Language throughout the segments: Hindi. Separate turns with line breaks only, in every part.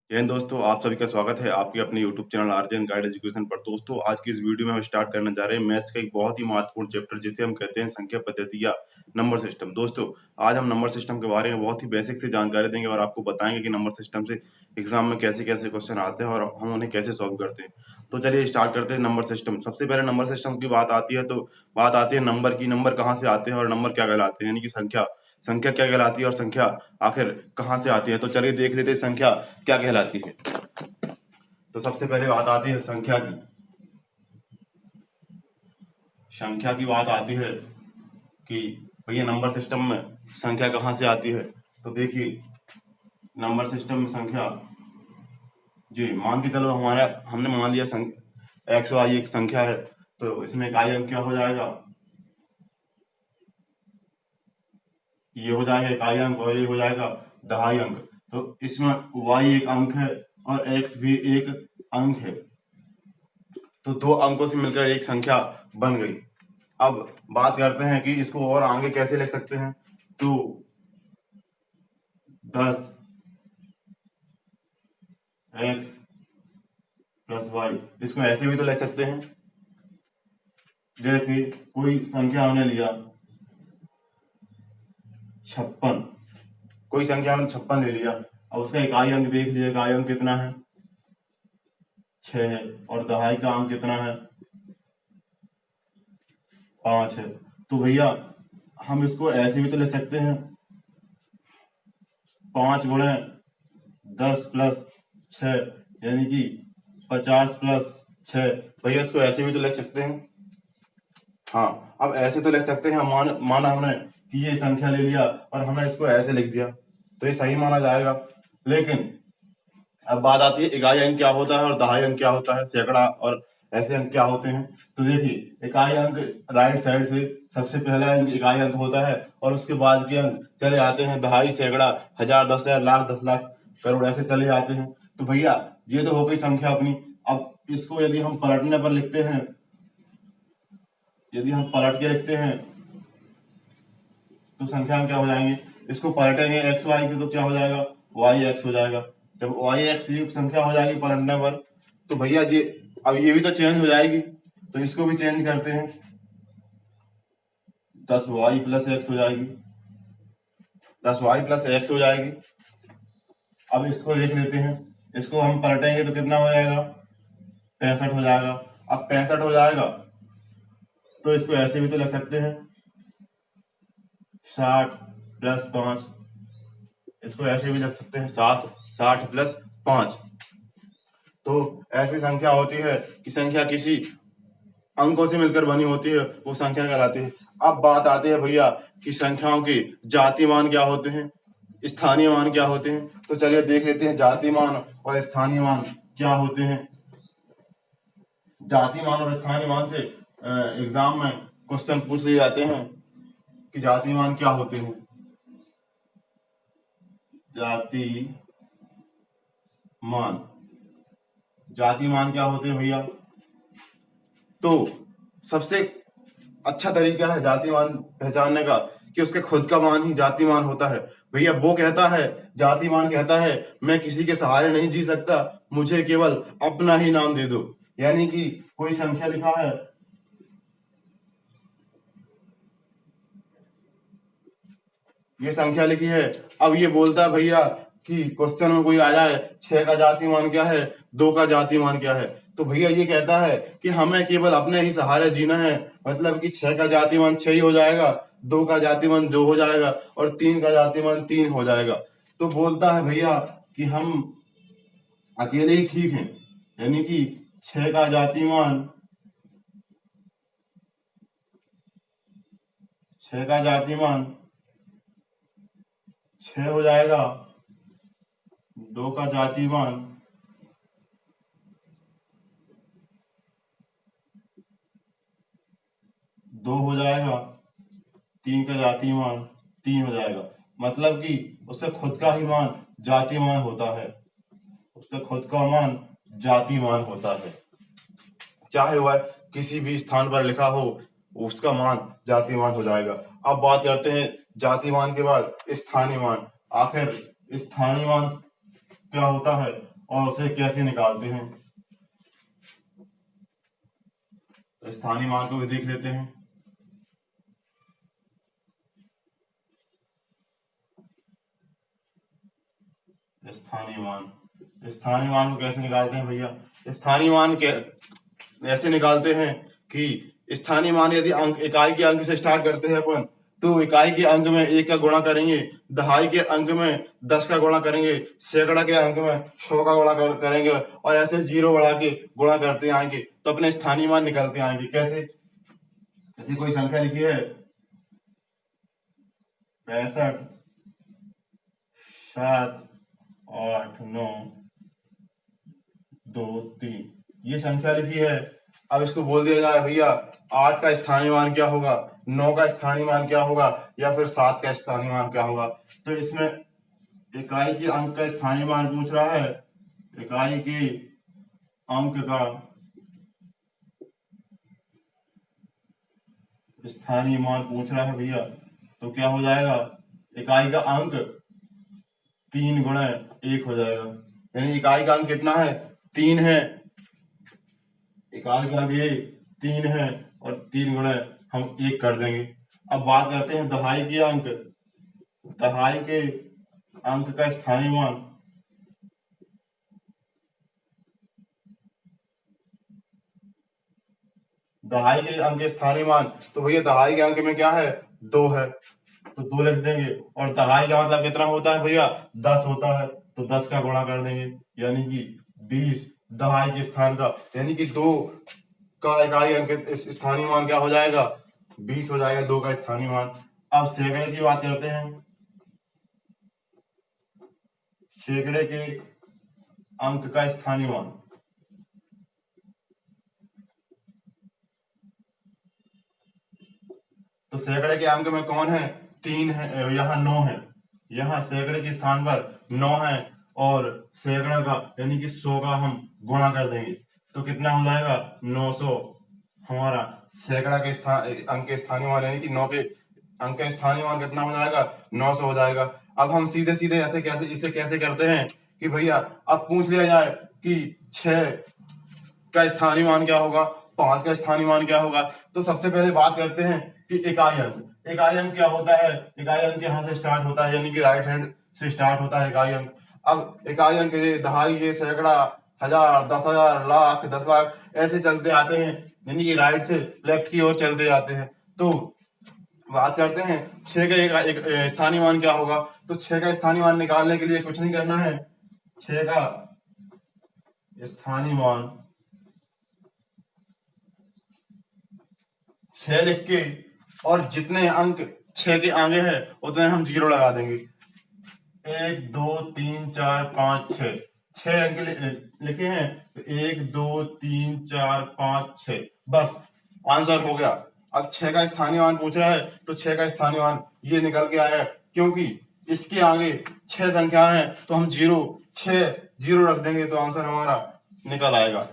जय हिंद दोस्तों, आप सभी का स्वागत है आपके अपने यूट्यूब चैनल आर्जन गाइड एजुकेशन पर। दोस्तों, आज की इस वीडियो में हम स्टार्ट करने जा रहे हैं मैथ्स का एक बहुत ही महत्वपूर्ण चैप्टर, जिसे हम कहते हैं संख्या पद्धति या नंबर सिस्टम। दोस्तों, आज हम नंबर सिस्टम के बारे में बहुत ही बेसिक से जानकारी देंगे और आपको बताएंगे कि नंबर सिस्टम से एग्जाम में कैसे कैसे क्वेश्चन आते हैं और हम उन्हें कैसे सॉल्व करते हैं। तो चलिए स्टार्ट करते हैं नंबर सिस्टम। सबसे पहले नंबर सिस्टम की बात आती है तो बात आती है नंबर की। नंबर कहाँ से आते हैं और नंबर क्या कहलाते हैं, यानी कि संख्या संख्या क्या कहलाती है और संख्या आखिर कहाँ से आती है। तो चलिए देख लेते हैं संख्या क्या कहलाती है। तो सबसे पहले बात आती है संख्या की। संख्या की बात आती है कि भैया नंबर सिस्टम में संख्या कहाँ से आती है। तो देखिए, नंबर सिस्टम में संख्या जी मान के चलो हमारा हमने मान लिया एक्स वाई एक संख्या है, तो इसमें इकाई अंक क्या हो जाएगा, ये हो जाएगा इकाई अंक और ये हो जाएगा दहाई अंक। तो इसमें वाई एक अंक है और एक्स भी एक अंक है, तो दो अंकों से मिलकर एक संख्या बन गई। अब बात करते हैं कि इसको और आगे कैसे लिख सकते हैं। तो 10 एक्स प्लस वाई, इसको ऐसे भी तो लिख सकते हैं। जैसे कोई संख्या हमने लिया 56, कोई संख्या हमने 56 ले लिया। अब उसका इकाई अंक देख लिया, इकाई अंक कितना है 6 है और दहाई का अंक कितना है 5 है। तो भैया हम इसको ऐसे भी तो लिख सकते हैं 5 गुणे 10 प्लस 6, यानी कि 50 प्लस 6। भैया इसको ऐसे भी तो लिख सकते हैं। हाँ, अब ऐसे तो लिख सकते हैं। माना हमने कि ये संख्या ले लिया और हमने इसको ऐसे लिख दिया, तो ये सही माना जाएगा। लेकिन अब बात आती है इकाई अंक क्या होता है और दहाई अंक क्या होता है, सैकड़ा और ऐसे अंक क्या होते हैं। तो देखिए, इकाई अंक राइट साइड से सबसे पहला अंक इकाई अंक होता है और उसके बाद के अंक चले आते हैं दहाई, सैकड़ा, हजार, 10,000, लाख, 10 लाख, करोड़, ऐसे चले आते हैं। तो भैया ये तो हो गई संख्या अपनी। अब इसको यदि हम पलटने पर लिखते हैं, यदि हम पलट के लिखते हैं तो संख्या में क्या हो जाएंगे, इसको पलटेंगे एक्स वाई की तो क्या हो जाएगा वाई एक्स हो जाएगा। जब वाई एक्स की संख्या हो जाएगी पलटने पर, तो भैया ये अब ये भी तो चेंज हो जाएगी, तो इसको भी चेंज करते हैं, 10 वाई प्लस एक्स हो जाएगी, 10 वाई प्लस एक्स हो जाएगी। अब इसको देख लेते हैं, इसको हम पलटेंगे तो कितना हो जाएगा 65 हो जाएगा। अब 65 हो जाएगा तो इसको ऐसे भी तो लिख सकते हैं 60 प्लस 5, इसको ऐसे भी लिख सकते हैं 60 प्लस 5। तो ऐसी संख्या होती है कि संख्या किसी अंकों से मिलकर बनी होती है, वो संख्या कहलाती है। अब बात आती है भैया कि संख्याओं के जाति मान क्या होते हैं, स्थानीय मान क्या होते हैं। तो चलिए देख लेते हैं जाति मान और स्थानीय मान क्या होते हैं। जाति मान और स्थानीय मान से एग्जाम में क्वेश्चन पूछ लिए जाते हैं कि जाति मान क्या होते हैं। जाति मान, जाति मान क्या होते हैं भैया। तो सबसे अच्छा तरीका है जाति मान पहचानने का कि उसके खुद का मान ही जाति मान होता है। भैया वो कहता है, जाति मान कहता है, मैं किसी के सहारे नहीं जी सकता, मुझे केवल अपना ही नाम दे दो। यानी कि कोई संख्या लिखा है, ये संख्या लिखी है। अब ये बोलता है भैया कि क्वेश्चन में कोई आ जाए 6 का जाति मान क्या है, 2 का जाति मान क्या है। तो भैया ये कहता है कि हमें केवल अपने ही सहारे जीना है, मतलब कि 6 का जाति मान 6 ही हो जाएगा, 2 का जाति मान 2 हो जाएगा और 3 का जाति मान 3 हो जाएगा। तो बोलता है भैया कि हम अकेले ही ठीक हैं, यानी कि 6 का जाति मान 6 का जाति मान 6 हो जाएगा, 2 का जाति मान 2 हो जाएगा, 3 का जाति मान 3 हो जाएगा। मतलब कि उसका खुद का ही मान जाति मान होता है, उसका खुद का मान जाति मान होता है, चाहे वह किसी भी स्थान पर लिखा हो उसका मान जाति मान हो जाएगा। अब बात करते हैं जाति मान के बाद स्थानीय मान। आखिर स्थानीय मान क्या होता है। और उसे कैसे निकालते हैं। तो स्थानीय मान को भी देख लेते हैं। स्थानीय मान को कैसे निकालते हैं भैया। स्थानीय मान के ऐसे निकालते हैं कि स्थानीय मान यदि अंक इकाई के अंक से स्टार्ट करते हैं अपन, तो इकाई के अंक में 1 का गुणा करेंगे, दहाई के अंक में 10 का गुणा करेंगे, सैकड़ा के अंक में 100 का गुणा करेंगे और ऐसे जीरो बढ़ा के गुणा करते आएंगे तो अपने स्थानीय मान निकलते आएंगे। कैसे? ऐसी कोई संख्या लिखी है 65 7 8 9 2 3, ये संख्या लिखी है। अब इसको बोल दिया जाए भैया 8 का स्थानीय मान क्या होगा, 9 का स्थानीय मान क्या होगा, या फिर 7 का स्थानीय मान क्या होगा। तो इसमें इकाई के अंक का स्थानीय मान पूछ रहा है, इकाई के अंक का स्थानीय मान पूछ रहा है भैया, तो क्या हो जाएगा, इकाई का अंक 3 गुणा 1 हो जाएगा। यानी इकाई का अंक कितना है, 3 है, इकाई का अंक ये 3 है और 3 गुणा हम 1 कर देंगे। अब बात करते हैं दहाई के अंक। दहाई के अंक का स्थानीय मान, दहाई के अंक स्थानीय मान, तो भैया दहाई के अंक में क्या है, 2 है, तो 2 लिख देंगे। और दहाई का मतलब कितना होता है भैया, 10 होता है, तो 10 का गुणा कर देंगे, यानी कि 20 दहाई के स्थान का, यानी कि 2 का इकाई अंक स्थानीय मान क्या हो जाएगा, 20 हो जाएगा 2 का स्थानीय मान। अब सैकड़े की बात करते हैं। सैकड़े के अंक का स्थानीय मान, तो सैकड़े के अंक में कौन है, 3 है, यहाँ 9 है, यहाँ सैकड़े के स्थान पर 9 है और सैकड़ा का यानी कि 100 का हम गुणा कर देंगे तो कितना हो जाएगा, 900। हमारा सैकड़ा के स्थान अंक के स्थानीय मान यानी कि 9 के अंक का स्थानीय मान कितना हो जाएगा, 900 हो जाएगा। अब हम सीधे सीधे ऐसे कैसे इसे कैसे करते हैं कि भैया अब पूछ लिया जाए कि 6 का स्थानीय मान क्या होगा, 5 का स्थानीय मान क्या होगा। तो सबसे पहले बात करते हैं कि इकाई अंक। इकाई अंक क्या होता है, इकाई अंक यहाँ से स्टार्ट होता है, यानी कि राइट हैंड से स्टार्ट होता है इकाई अंक। अब इकाई अंक ये दहाई, ये सैकड़ा, हजार, 10,000, लाख, 10 लाख ऐसे चलते आते हैं, यानी कि राइट से लेफ्ट की ओर चलते जाते हैं। तो बात करते हैं 6 का एक स्थानीय मान क्या होगा। तो 6 का स्थानीय मान निकालने के लिए कुछ नहीं करना है, 6 का स्थानीय मान 6 लिख के और जितने अंक 6 के आगे हैं उतने हम जीरो लगा देंगे। 1 2 3 4 5 6, 6 अंक लिखे हैं तो 1 2 3 4 5 6, बस आंसर हो गया। अब 6 का स्थानीय मान पूछ रहा है तो 6 का स्थानीय मान ये निकल के आया, क्योंकि इसके आगे 6 संख्या है तो हम 6 जीरो रख देंगे तो आंसर हमारा निकल आएगा।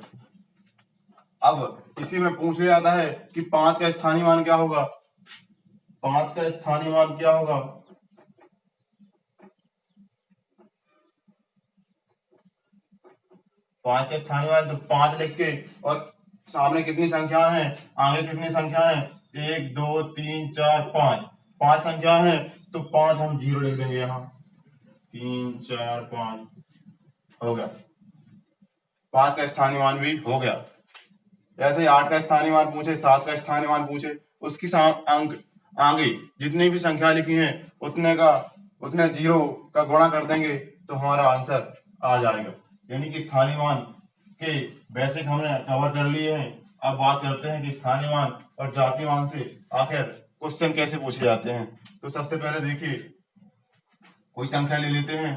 अब इसी में पूछ लिया जाता है कि 5 का स्थानीय मान क्या होगा, 5 का स्थानीय मान क्या होगा। 5 का स्थानीय मान तो 5 लिख के और सामने कितनी संख्या है, आगे कितनी संख्या है, 1 2 3 4 5, 5 संख्या है तो 5 हम जीरो लिख देंगे यहाँ, 3 4 5 हो गया, 5 का स्थानीय मान भी हो गया। ऐसे ही 8 का स्थानीय मान पूछे, 7 का स्थानीय मान पूछे, उसकी अंक आगे जितनी भी संख्या लिखी है उतने जीरो का गुणा कर देंगे तो हमारा आंसर आ जाएगा। यानी कि स्थानीय मान के बेसिक हमने कवर कर लिए हैं। अब बात करते हैं कि स्थानीय मान और जातीय मान से आखिर क्वेश्चन कैसे पूछे जाते हैं। तो सबसे पहले देखिए, कोई संख्या ले लेते हैं,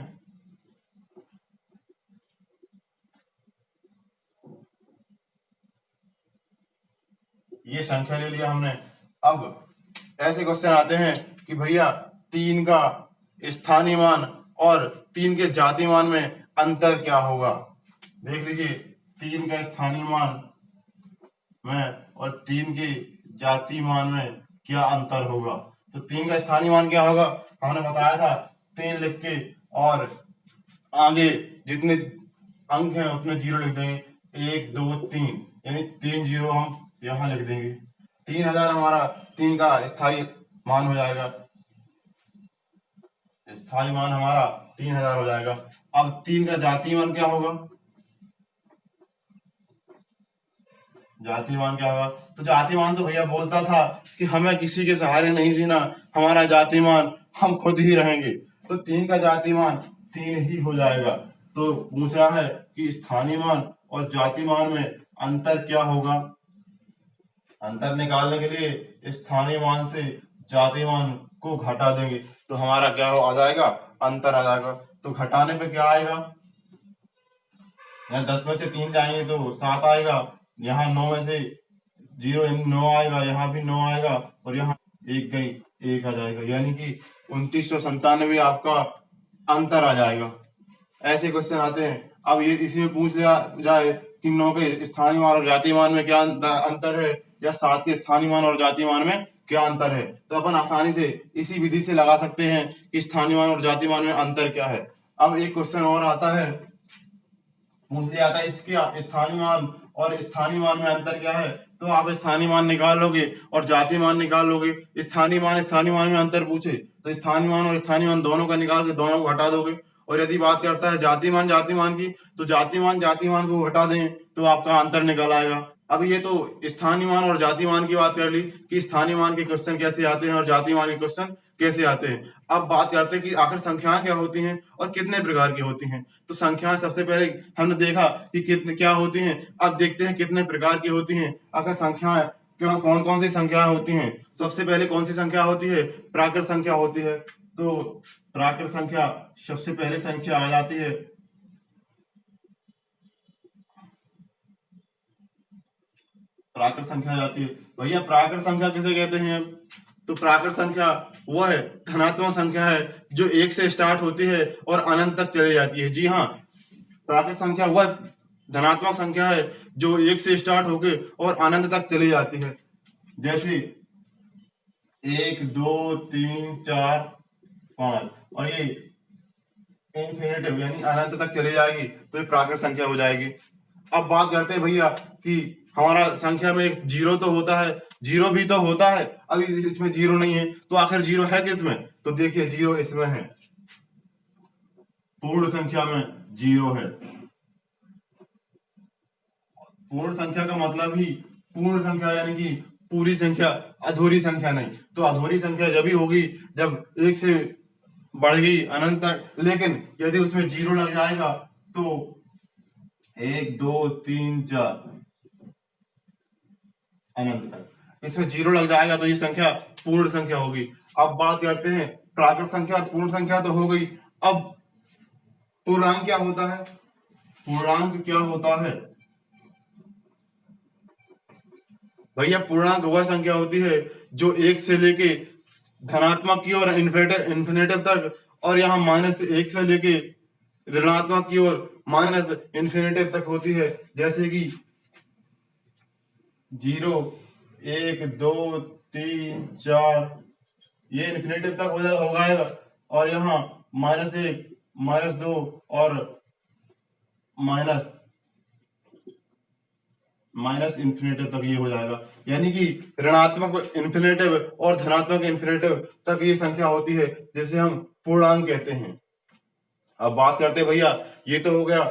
ये संख्या ले लिया हमने। अब ऐसे क्वेश्चन आते हैं कि भैया 3 का स्थानीय मान और 3 के जातीय मान में अंतर क्या होगा। देख लीजिए, 3 का स्थानीय मान में और 3 के जातीय मान में क्या अंतर होगा। तो 3 का स्थानीय मान क्या होगा, हमने बताया था 3 लिख के और आगे जितने अंक हैं उसमें जीरो लिख देंगे, 1 2 3, यानी 3 जीरो हम यहाँ लिख देंगे। 3000 हमारा 3 का स्थायी मान हो जाएगा, स्थायी मान हमारा 3000 हो जाएगा। अब 3 का जातीय मान क्या होगा, जातीय मान क्या होगा, तो जातीय मान तो भैया बोलता था कि हमें किसी के सहारे नहीं जीना, हमारा जातीय मान हम खुद ही रहेंगे, तो 3 का जातीय मान 3 ही हो जाएगा। तो पूछ रहा है कि स्थानीय मान और जातीय मान में अंतर क्या होगा। अंतर निकालने के लिए स्थानीय मान से जातीय मान को घटा देंगे, तो हमारा क्या आ जाएगा, अंतर आ जाएगा। तो घटाने पे क्या आएगा, यहाँ 10 में से 3 जाएंगे तो 7 आएगा, यहाँ 9 में से 0 9 आएगा, यहाँ भी 9 आएगा, और यहाँ एक गई 1 आ जाएगा, यानी कि 2997 आपका अंतर आ जाएगा। ऐसे क्वेश्चन आते हैं। अब ये इसी में पूछ लिया जाए कि 9 के स्थानीय मान और जातीय मान में क्या अंतर है, या 7 के स्थानीय मान और जातीय मान में क्या अंतर है, तो अपन आसानी से इसी विधि से लगा सकते हैं कि स्थानीय मान और जातीय मान में अंतर क्या है। अब एक क्वेश्चन और आता है, पूछ लिया था इसके स्थानीय मान और स्थानीय मान में अंतर क्या है, तो आप स्थानीय मान निकाल लोगे और जातीय मान निकाल लोगे। स्थानीय मान में अंतर पूछे तो स्थानीय मान और स्थानीय मान दोनों का निकाल के दोनों को घटा दोगे। और यदि बात करता है जातीय मान की, तो जातीय मान को घटा दें तो आपका अंतर निकल आएगा। अब ये तो स्थानीय मान और जातीय मान की बात कर ली कि स्थानीय मान के क्वेश्चन कैसे आते हैं और जातीय मान के क्वेश्चन कैसे आते हैं। अब बात करते हैं कि आखिर संख्याएं क्या होती हैं और कितने प्रकार की होती हैं। तो संख्याएं सबसे पहले हमने देखा कि कितने क्या होती हैं, अब देखते हैं कितने प्रकार की होती हैं। आखिर संख्याएं क्यों, कौन कौन सी संख्याएं होती हैं। सबसे पहले कौन सी संख्या होती है, प्राकृत संख्या होती है। तो प्राकृत संख्या सबसे पहले संख्या आ जाती है, प्राकृत संख्या आ जाती है। भैया प्राकृत संख्या किसे कहते हैं, तो प्राकृत संख्या वह है धनात्मक संख्या है जो 1 से स्टार्ट होती है और अनंत तक चली जाती है। जी हाँ, प्राकृत संख्या वह धनात्मक संख्या है जो 1 से स्टार्ट होके और अनंत तक चली जाती है। जैसे 1 2 3 4 5, और ये इन्फिनिटिव यानी अनंत तक चली जाएगी तो ये प्राकृत संख्या हो जाएगी। अब बात करते हैं भैया कि हमारा संख्या में एक जीरो तो होता है, जीरो भी तो होता है, अभी इसमें जीरो नहीं है, तो आखिर जीरो है किसमें, तो देखिए जीरो इसमें है, पूर्ण संख्या में जीरो है। पूर्ण संख्या का मतलब ही पूर्ण संख्या यानी कि पूरी संख्या, अधूरी संख्या नहीं। तो अधूरी संख्या जब ही होगी जब 1 से बढ़ गई अनंत तक, लेकिन यदि उसमें जीरो लग जाएगा तो 1 2 3 4 अनंत तक इसमें जीरो लग जाएगा तो ये संख्या पूर्ण संख्या होगी। अब बात करते हैं प्राकृत संख्या, पूर्ण संख्या तो हो गई। अब पूर्णांक क्या होता है, पूर्णांक क्या होता है भैया, पूर्णांक वह संख्या होती है जो 1 से लेके धनात्मक की ओर इन्फिनेटिव तक, और यहाँ -1 से लेके ऋणात्मक की ओर -इन्फिनेटिव तक होती है। जैसे कि 0 1 2 3 4 ये इन्फिनेटिव तक हो जाएगा, और यहाँ -1 -2 और माइनस इन्फिनेटिव तक ये हो जाएगा। यानी कि ऋणात्मक इन्फिनेटिव और धनात्मक इन्फिनेटिव तक ये संख्या होती है जिसे हम पूर्णांक कहते हैं। अब बात करते हैं भैया, ये तो हो गया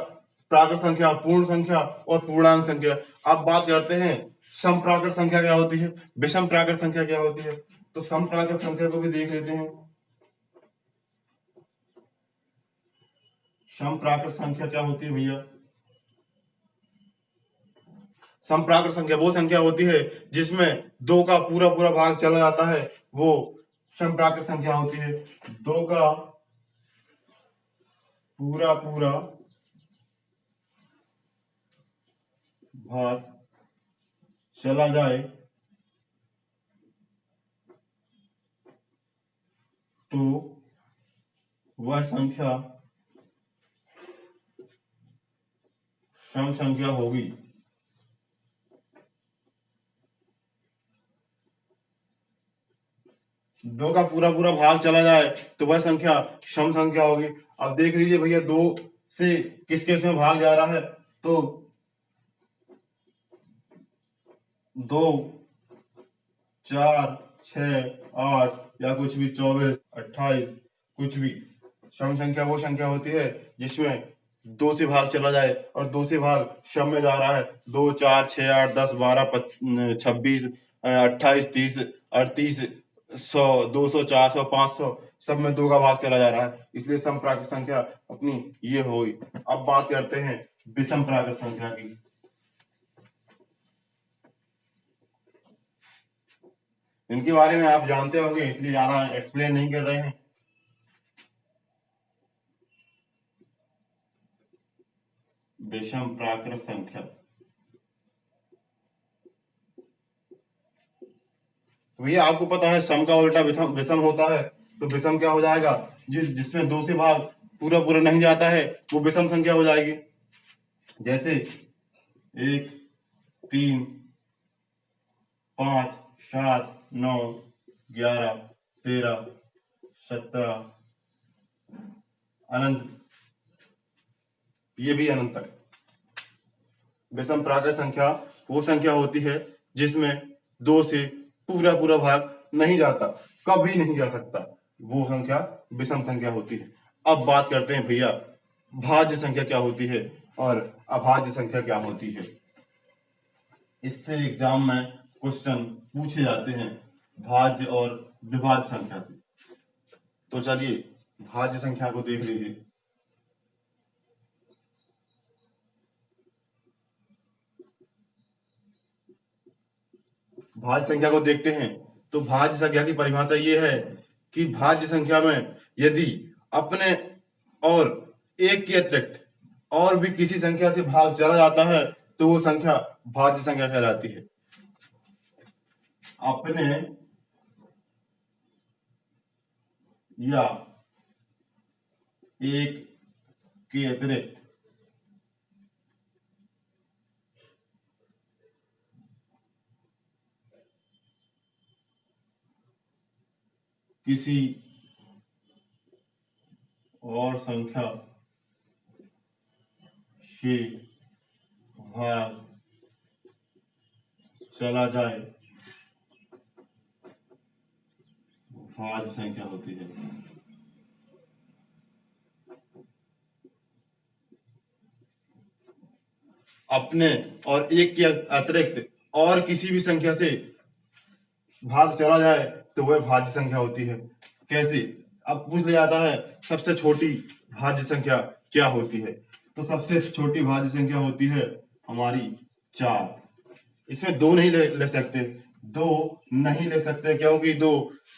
प्राकृत संख्या, पूर्ण संख्या और पूर्णांक संख्या। अब बात करते हैं सम प्राकृत संख्या क्या होती है, विषम प्राकृत संख्या क्या होती है। तो सम प्राकृत संख्या को भी देख लेते हैं। सम प्राकृत संख्या क्या होती है भैया, सम प्राकृत संख्या वो संख्या होती है जिसमें 2 का पूरा पूरा भाग चला जाता है, वो सम प्राकृत संख्या होती है। 2 का पूरा पूरा भाग चला जाए तो वह संख्या सम संख्या होगी। 2 का पूरा पूरा भाग चला जाए तो वह संख्या सम संख्या होगी। अब देख लीजिए भैया, 2 से किसके इसमें भाग जा रहा है, तो 2, 4, 6, 8 या कुछ भी 24, 28 कुछ भी सम संख्या वो संख्या होती है जिसमें 2 से भाग चला जाए और 2 से भाग सम में जा रहा है। 2, 4, 6, 8, 10, 12, 26, 28, 30, 38, 100, 200, 400, 500 सब में 2 का भाग चला जा रहा है, इसलिए सम प्राकृत संख्या अपनी ये होगी। अब बात करते हैं विषम प्राकृत संख्या की। इनके बारे में आप जानते होंगे, इसलिए ज्यादा एक्सप्लेन नहीं कर रहे हैं। विषम प्राकृत संख्या, भैया आपको पता है सम का उल्टा विषम होता है, तो विषम क्या हो जाएगा, जिसमें 2 से भाग पूरा पूरा नहीं जाता है वो विषम संख्या हो जाएगी। जैसे 1, 3, 5, 7, 9, 11, 13, 17 अनंत, ये भी अनंत तक। विषम प्राकृत संख्या वो संख्या होती है जिसमें 2 से पूरा पूरा भाग नहीं जाता, कभी नहीं जा सकता, वो संख्या विषम संख्या होती है। अब बात करते हैं भैया भाज्य संख्या क्या होती है और अभाज्य संख्या क्या होती है। इससे एग्जाम में क्वेश्चन पूछे जाते हैं भाज्य और विभाज्य संख्या से। तो चलिए भाज्य संख्या को देख लीजिए। भाज्य संख्या को देखते हैं तो भाज्य संख्या की परिभाषा ये है कि भाज्य संख्या में यदि अपने और एक के अतिरिक्त और भी किसी संख्या से भाग चला जाता है तो वो संख्या भाज्य संख्या कहलाती है। अपने या एक के अतिरिक्त किसी और संख्या से भाग चला जाए भाज्य संख्या होती है। अपने और एक के अतिरिक्त और किसी भी संख्या से भाग चला जाए तो वह भाज्य संख्या होती है। कैसे, अब पूछ लिया जाता है सबसे छोटी भाज्य संख्या क्या होती है, तो सबसे छोटी भाज्य संख्या होती है हमारी 4। इसमें 2 नहीं ले सकते, 2 नहीं ले सकते क्योंकि 2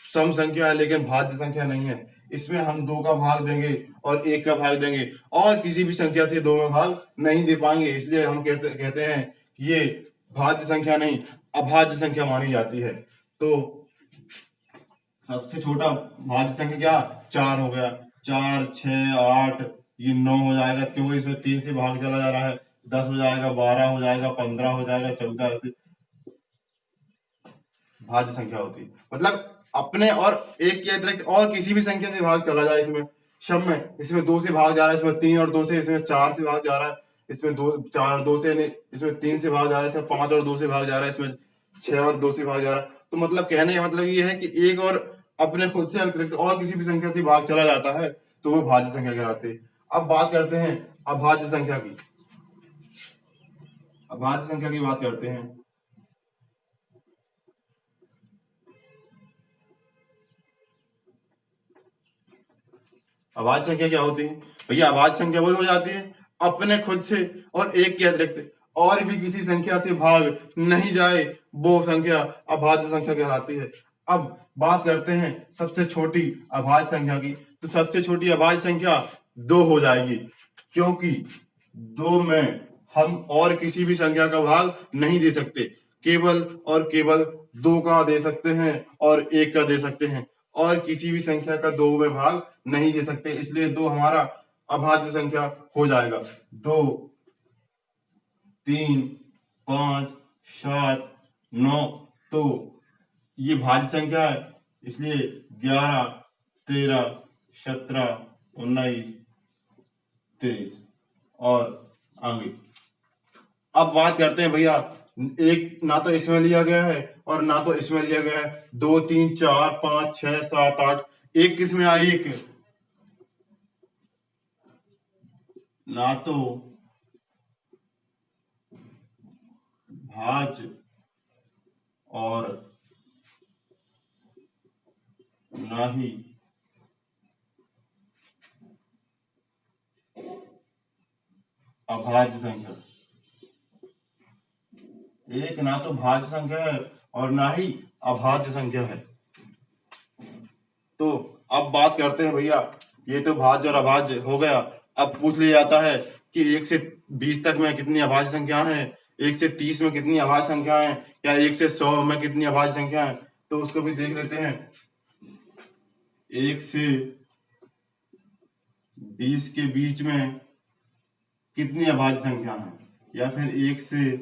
सम संख्या है लेकिन भाज्य संख्या नहीं है। इसमें हम 2 का भाग देंगे और 1 का भाग देंगे और किसी भी संख्या से 2 में भाग नहीं दे पाएंगे, इसलिए हम कहते हैं कि ये भाज्य संख्या नहीं अभाज्य संख्या मानी जाती है। तो सबसे छोटा भाज्य संख्या क्या 4 हो गया, 4, 6, 8 ये 9 हो जाएगा क्योंकि इसमें 3 से भाग चला जा रहा है, 10 हो जाएगा, 12 हो जाएगा, 15 हो जाएगा, 14 भाज्य संख्या होती है। मतलब अपने और एक के अतिरिक्त और किसी भी संख्या से भाग चला जाए इसमें शब में, इसमें 2 से भाग जा रहा है, इसमें 3 और 2 से, इसमें 4 से भाग जा रहा है, इसमें 2 4 और 2 से नहीं, इसमें 3 से भाग जा रहा है, इसमें 5 और 2 से भाग जा रहा है, इसमें 6 और 2 से भाग जा रहा है। तो मतलब कहने का मतलब ये है कि एक और अपने खुद से अतिरिक्त और किसी भी संख्या से भाग चला जाता है तो वो भाज्य संख्या कहलाती है। अब बात करते हैं अभाज्य संख्या की। अभाज्य संख्या की बात करते हैं। अभाज्य संख्या क्या होती है भैया, अभाज्य संख्या वही हो जाती है अपने खुद से और एक के अतिरिक्त और भी किसी संख्या से भाग नहीं जाए वो संख्या अभाज्य संख्या कहलाती है। अब बात करते हैं सबसे छोटी अभाज्य संख्या की, तो सबसे छोटी अभाज्य संख्या 2 हो जाएगी क्योंकि 2 में हम और किसी भी संख्या का भाग नहीं दे सकते, केवल और केवल 2 का दे सकते हैं और 1 का दे सकते हैं और किसी भी संख्या का 2 में भाग नहीं दे सकते, इसलिए 2 हमारा अभाज्य संख्या हो जाएगा। 2, 3, 5, 7, 9 तो ये भाज्य संख्या है, इसलिए 11, 13, 17, 19, 23 और आगे। अब बात करते हैं भैया, एक ना तो इसमें लिया गया है और ना तो इसमें लिया गया है। 2 3 4 5 6 7 8, एक किस में आई, एक ना तो भाज्य और ना ही अभाज्य संख्या। एक ना तो भाज्य संख्या है और ना ही अभाज्य संख्या है। तो अब बात करते हैं भैया, ये तो भाज्य और अभाज्य हो गया। अब पूछ लिया जाता है कि 1 से 20 तक में कितनी अभाज्य संख्या है, 1 से 30 में कितनी अभाज्य संख्या है, या 1 से 100 में कितनी अभाज्य संख्या है। तो उसको भी देख लेते हैं। 1 से 20 के बीच में कितनी अभाज्य संख्या है, या फिर 1 से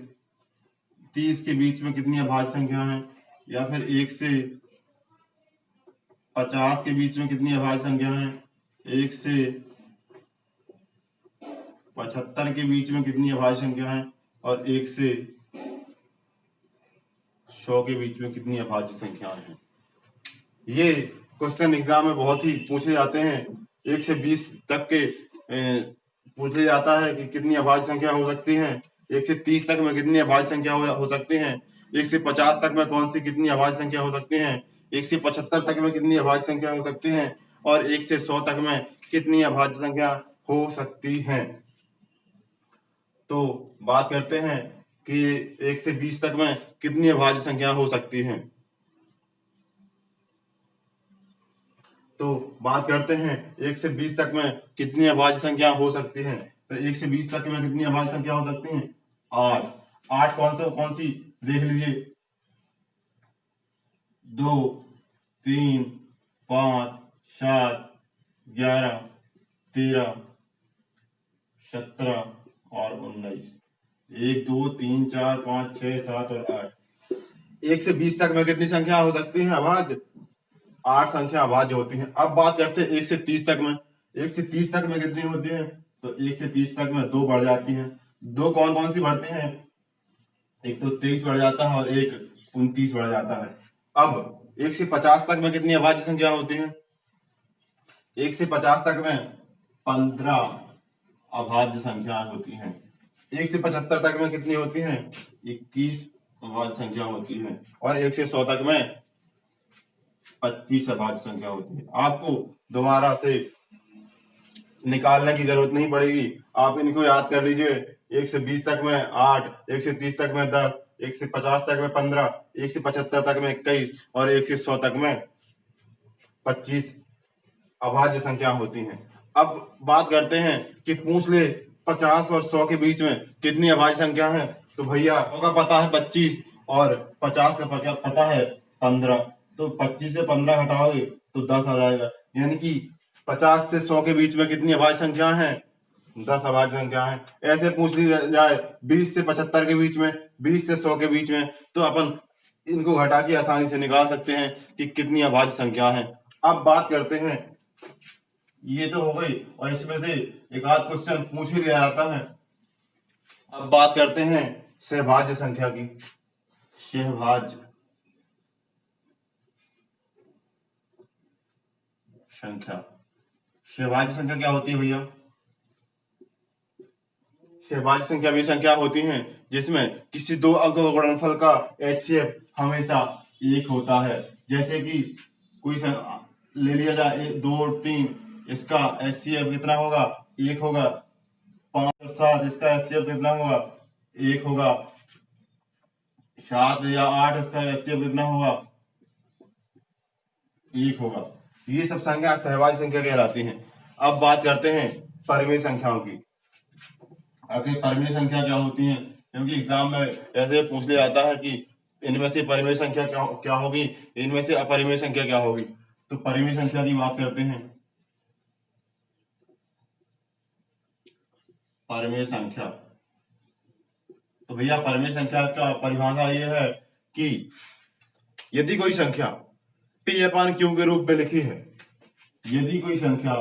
30 के बीच में कितनी अभाज्य संख्या है, या फिर 1 से 50 के बीच में कितनी अभाज्य संख्या है, 1 से 75 के बीच में कितनी अभाज्य संख्या है, और 1 से 100 के बीच में कितनी अभाज्य संख्याएं हैं। ये क्वेश्चन एग्जाम में बहुत ही पूछे जाते हैं। 1 से 20 तक के पूछे जाता है कि कितनी अभाज्य संख्या हो सकती है, 1 से 30 तक में कितनी अभाज्य संख्या हो सकती है, 1 से 50 तक में कौन सी कितनी अभाज्य संख्या हो सकती है, 1 से 75 तक में कितनी अभाज्य संख्या हो सकती है, और 1 से 100 तक में कितनी अभाज्य संख्या हो सकती है। तो बात करते हैं कि 1 से 20 तक में कितनी अभाज्य संख्या हो सकती है। तो बात करते हैं 1 से 20 तक में कितनी अभाज्य संख्या हो सकती है। तो 1 से 20 तक में कितनी अभाज्य संख्या हो सकती है, 8। 8 कौन सी देख लीजिए, 2 3 5 7 11 13 17 और 19। 1 2 3 4 5 6 7 और 8। 1 से 20 तक में कितनी संख्या हो सकती है अभाज्य, 8 संख्या अभाज्य होती है। अब बात करते हैं 1 से 30 तक में। 1 से 30 तक में कितनी होती है, तो 1 से 30 तक में 2 बढ़ जाती हैं। 2 कौन सी बढ़ती हैं, एक तो 23 बढ़ जाता है और एक 29 बढ़ जाता है। अब 1 से 50 तक में कितनी अभाज्य संख्या होती है, 1 से 50 तक में 15 अभाज्य संख्या होती हैं। 1 से 75 तक में कितनी होती हैं, 21 अभाज्य संख्या होती है, और 1 से 100 तक में 25 अभाज्य संख्या होती है। आपको दोबारा से निकालने की जरूरत नहीं पड़ेगी, आप इनको याद कर लीजिए। 1 से 20 तक में 8, 1 से 30 तक में 10, 1 से 50 तक में 15, 1 से 75 तक में 21 और 1 से 100 तक में 25 अभाज्य संख्या होती हैं। अब बात करते हैं कि पूछ ले 50 और 100 के बीच में कितनी अभाज्य संख्या है। तो भैया होगा पता है 25 और 50 का पता है 15। तो 25 से 15 घटाओगे तो 10 आ जाएगा। यानी कि 50 से 100 के बीच में कितनी अभाज्य संख्या है, 10 अभाज्य संख्या है। ऐसे पूछ ली जाए 20 से 75 के बीच में, 20 से 100 के बीच में, तो अपन इनको घटा के आसानी से निकाल सकते हैं कि कितनी अभाज्य संख्या है। अब बात करते हैं, ये तो हो गई और इसमें से एक आध क्वेश्चन पूछ ही लिया जाता है। अब बात करते हैं सहभाज्य संख्या की। सहभाज्य संख्या, सहभाज्य संख्या क्या होती है भैया, सहभाज्य संख्या भी संख्या होती है जिसमें किसी दो अंक गुणनफल का HCF हमेशा 1 होता है। जैसे कि कोई ले लिया जाए 2 और 3, इसका HCF कितना होगा, 1 होगा। 5 और 7, इसका HCF कितना होगा, 1 होगा। 7 या 8, इसका HCF कितना होगा, 1 होगा। ये सब संख्या सहभाज्य संख्या कहलाती हैं। अब बात करते हैं परिमेय संख्याओं की। आखिर परिमेय संख्या क्या होती है, क्योंकि एग्जाम में ऐसे पूछ लिया जाता है कि इनमें से परिमेय संख्या क्या होगी, इनमें से अपरिमेय संख्या क्या होगी। तो परिमेय संख्या की बात करते हैं। परिमेय संख्या, तो भैया परिमेय संख्या का परिभाषा ये है कि यदि कोई संख्या P/Q के रूप में लिखी है, यदि कोई संख्या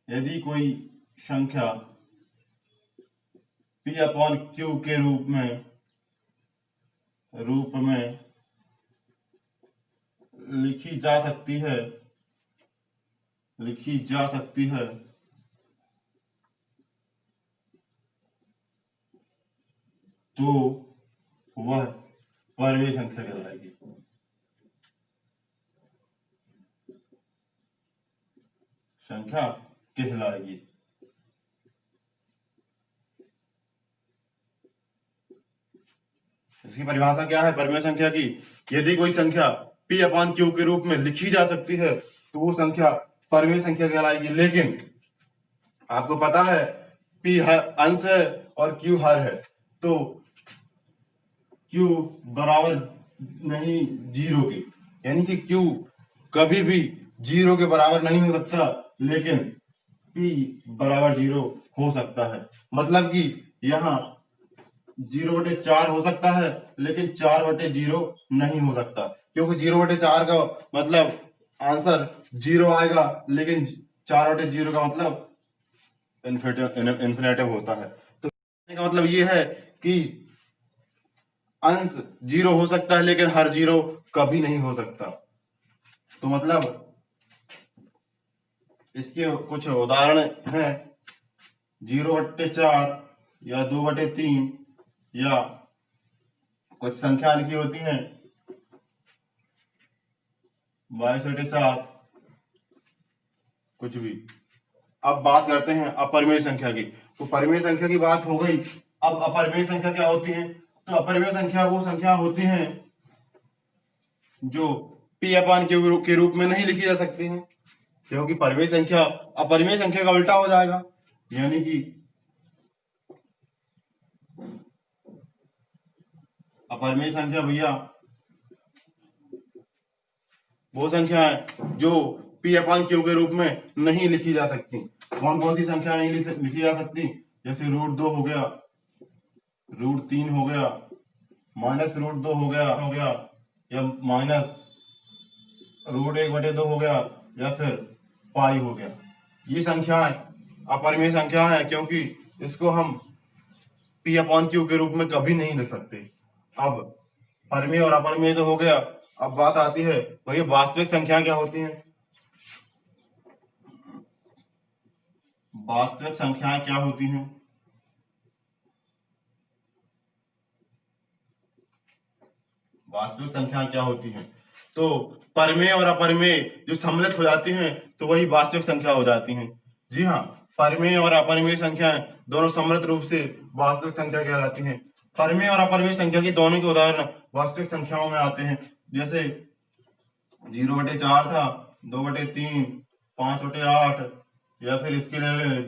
यदि कोई संख्या P अपॉन Q के रूप में लिखी जा सकती है तो वह परमेय संख्या कहलाएगी। इसकी परिभाषा क्या है परमेय संख्या की? यदि कोई संख्या P अपॉन Q के रूप में लिखी जा सकती है तो वो संख्या परमेय संख्या कहलाएगी। लेकिन आपको पता है P अंश है और Q हर है, तो Q बराबर नहीं 0 के, यानी कि Q कभी भी 0 के बराबर नहीं हो सकता, लेकिन P बराबर 0 हो सकता है। मतलब कि यहाँ 0/4 हो सकता है, लेकिन 4/0 नहीं हो सकता, क्योंकि 0/4 का मतलब आंसर 0 आएगा, लेकिन 4/0 का मतलब इन्फिनेटिव होता है। तो का मतलब ये है कि अंश 0 हो सकता है, लेकिन हर 0 कभी नहीं हो सकता। तो मतलब इसके कुछ उदाहरण हैं 0/4 या 2/3 या कुछ संख्या लिखी होती हैं 22/7, कुछ भी। अब बात करते हैं अपरिमेय संख्या की। तो परिमेय संख्या की बात हो गई। अब अपरिमेय संख्या क्या होती है? तो अपरिमेय संख्या वो संख्या होती हैं जो P अपॉन Q के रूप में नहीं लिखी जा सकती हैं, क्योंकि परिमेय संख्या अपरिमेय संख्या का उल्टा हो जाएगा। यानी कि अपरिमेय संख्या भैया वो संख्या है जो P अपॉन Q के रूप में नहीं लिखी जा सकती। कौन कौन सी संख्या नहीं लिखी जा सकती? जैसे √2 हो गया, √3 हो गया, -√2 हो गया, या -√1/2 हो गया, या फिर पाई हो गया। ये संख्याएं अपरिमेय संख्या है, क्योंकि इसको हम P अपॉन Q के रूप में कभी नहीं लिख सकते। अब परिमेय और अपरिमेय तो हो गया। अब बात आती है भैया वास्तविक संख्या क्या होती है? वास्तविक संख्याएं क्या होती हैं? वास्तविक संख्याएं क्या होती हैं? तो परिमेय और अपरिमेय जो सम्मिलित हो जाती हैं तो वही वास्तविक संख्या हो जाती हैं। जी हाँ, परिमेय और अपरिमेय संख्याएं दोनों सम्मिलित रूप से वास्तविक संख्या कहलाती हैं। परिमेय और अपरिमेय संख्या की दोनों के उदाहरण वास्तविक संख्याओं में आते हैं। जैसे 0/4 था, 2/3, 5/8, या फिर इसके लिए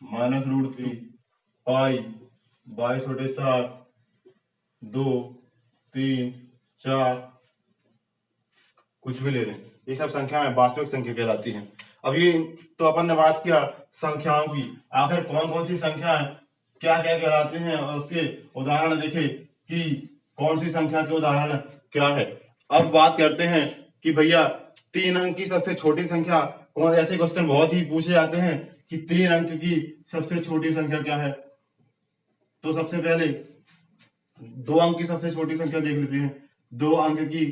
-√3, पाई, 22/7, 2, 3, 4, कुछ भी ले लें, ये सब संख्याएं वास्तविक संख्या कहलाती हैं। अब ये तो अपन ने बात किया संख्याओं की। आखिर कौन कौन सी संख्याएं क्या क्या कहलाते हैं और उसके उदाहरण देखें कि कौन सी संख्या के उदाहरण क्या है। अब बात करते हैं कि भैया 3 अंक की सबसे छोटी संख्या कौन? ऐसे क्वेश्चन बहुत ही पूछे जाते हैं कि 3 अंक की सबसे छोटी संख्या क्या है। तो सबसे पहले 2 अंक की सबसे छोटी संख्या देख लेते हैं। 2 अंक की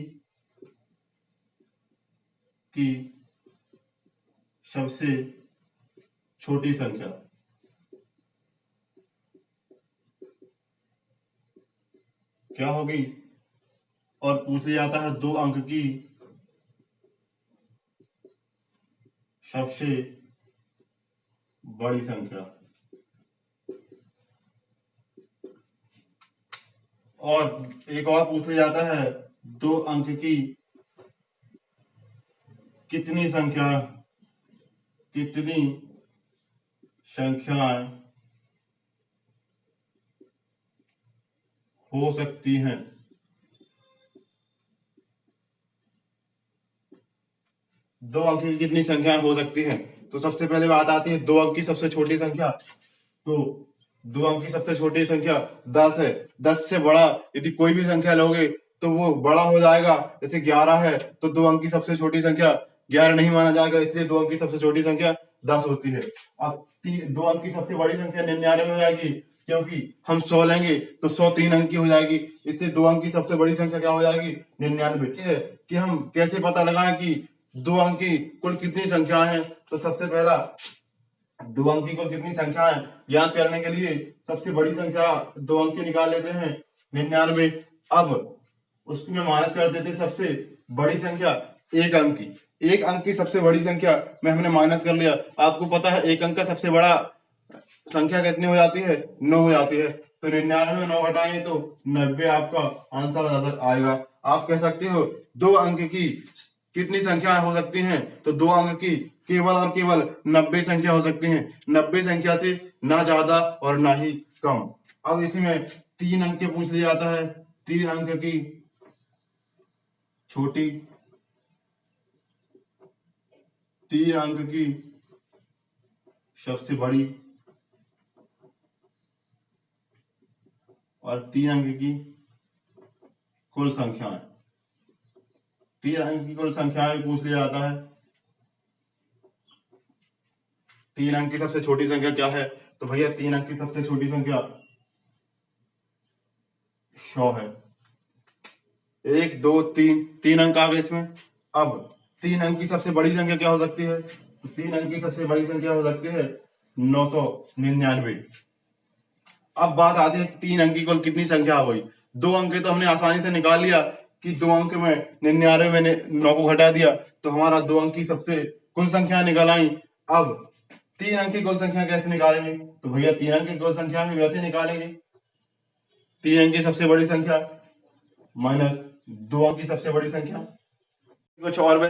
सबसे छोटी संख्या क्या होगी? और पूछ लिया जाता है 2 अंक की सबसे बड़ी संख्या। और एक और पूछ लिया जाता है 2 अंक की कितनी संख्याएं हो सकती हैं। दो अंक की कितनी संख्याएं हो सकती हैं? तो सबसे पहले बात आती है 2 अंक की सबसे छोटी संख्या। तो 2 अंक की सबसे छोटी संख्या 10 है। 10 से बड़ा यदि कोई भी संख्या लोगे तो वो बड़ा हो जाएगा। जैसे 11 है तो 2 अंक की सबसे छोटी संख्या 11 नहीं माना जाएगा, इसलिए 2 अंक की सबसे छोटी संख्या 10 होती है। अब 2 अंक की सबसे बड़ी संख्या 99 हो जाएगी, क्योंकि हम 100 लेंगे तो 100 3 अंक की हो जाएगी, इसलिए 2 अंक की सबसे बड़ी संख्या क्या हो जाएगी? 99। है कि हम कैसे पता लगाएं कि 2 अंक की कुल कितनी संख्या है? तो सबसे पहला 2 अंक की कुल कितनी संख्या है ज्ञात करने के लिए सबसे बड़ी संख्या 2 अंक की निकाल लेते हैं 99। अब उसमें माइनस कर देते हैं सबसे बड़ी संख्या 1 अंक की। 1 अंक की सबसे बड़ी संख्या में हमने माइनस कर लिया। आपको पता है 1 अंक का सबसे बड़ा संख्या कितनी हो जाती है? 9 हो जाती है। तो 99 में 9 घटाएंगे तो 90 आपका आंसर आएगा। आप कह सकते हो 2 अंक की कितनी संख्या हो सकती हैं? तो 2 अंक की केवल और केवल 90 संख्या हो सकती हैं। 90 संख्या से ना ज्यादा और ना ही कम। अब इसमें 3 अंक के पूछ लिया जाता है। 3 अंक की छोटी, 3 अंक की सबसे बड़ी और 3 अंक की कुल संख्याएं। 3 अंक की कुल संख्याएं पूछ लिया जाता है। 3 अंक की सबसे छोटी संख्या क्या है? तो भैया 3 अंक की सबसे छोटी संख्या 100 है। 1 2 3, 3 अंक आ गए इसमें। अब 3 अंक की सबसे बड़ी संख्या क्या हो सकती है? तो 3 अंक की सबसे बड़ी संख्या हो सकती है 999। अब बात आती है 3 अंक की कुल कितनी संख्या हो गई। 2 अंक तो हमने आसानी से निकाल लिया कि 2 अंक में 99 मैंने 9 को घटा दिया तो हमारा 2 अंक की सबसे कुल संख्या निकल आई। अब 3 अंक की कुल संख्या कैसे निकालेंगे? तो भैया 3 अंक की कुल संख्या भी वैसे निकालेंगे। 3 अंक की सबसे बड़ी संख्या माइनस 2 अंक की सबसे बड़ी संख्या। कुछ और